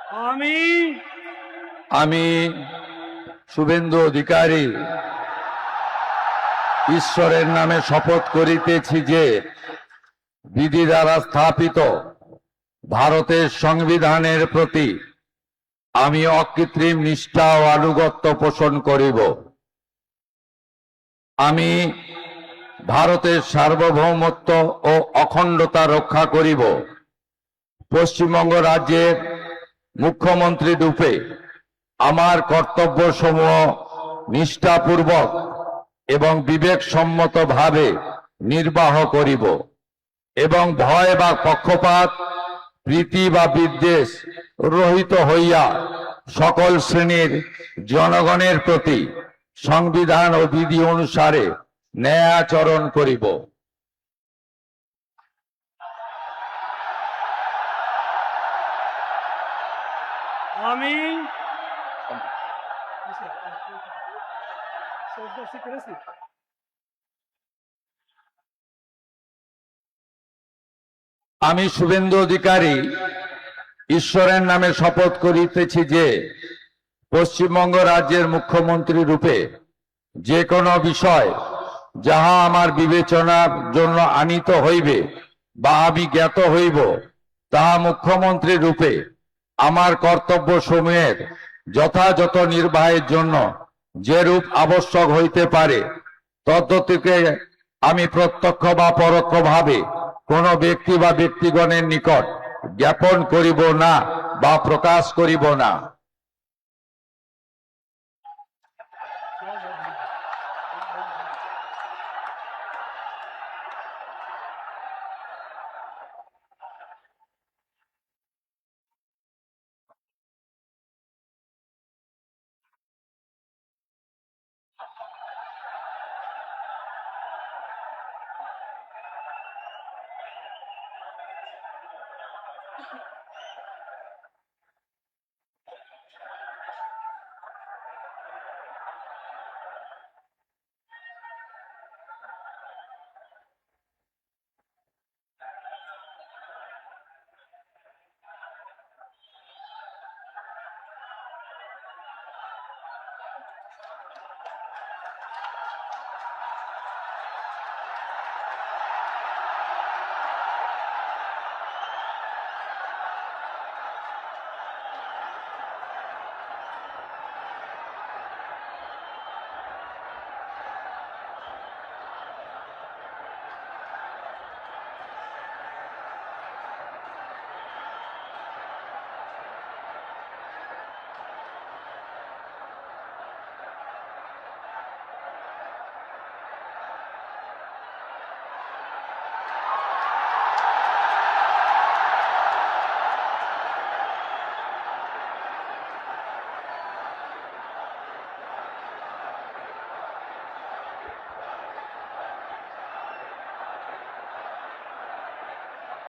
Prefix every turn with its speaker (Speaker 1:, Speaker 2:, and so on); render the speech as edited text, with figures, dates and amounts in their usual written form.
Speaker 1: আমি
Speaker 2: আমি শুভেন্দু অধিকারী ঈশ্বরের নামে শপথ করিতেছি যে বিধি দ্বারা স্থাপিত ভারতের সংবিধানের প্রতি আমি অকৃত্রিম নিষ্ঠা ও আনুগত্য পোষণ করিব। আমি ভারতের সার্বভৌমত্ব ও অখণ্ডতা রক্ষা করিব। পশ্চিমবঙ্গ রাজ্যের মুখ্যমন্ত্রী রূপে আমার কর্তব্যসমূহ নিষ্ঠাপূর্বক এবং বিবেকসম্মতভাবে নির্বাহ করিব এবং ভয় বা পক্ষপাত, প্রীতি বা বিদ্বেষ রহিত হইয়া সকল শ্রেণীর জনগণের প্রতি সংবিধান ও বিধি অনুসারে ন্যায়াচরণ করিব।
Speaker 1: আমি
Speaker 2: আমি শুভেন্দু অধিকারী ঈশ্বরের নামে শপথ করিতেছি যে পশ্চিমবঙ্গ রাজ্যের মুখ্যমন্ত্রী রূপে যে কোনো বিষয় যাহা আমার বিবেচনার জন্য আনিত হইবে বা আমি জ্ঞাত হইব, তাহা মুখ্যমন্ত্রী রূপে আমার কর্তব্য সমূহের যথাযথ নির্বাহের জন্য যেরূপ আবশ্যক হইতে পারে তদ্গতিকে আমি প্রত্যক্ষ বা পরোক্ষভাবে কোনো ব্যক্তি বা ব্যক্তিগণের নিকট জ্ঞাপন করিব না বা প্রকাশ করিব না।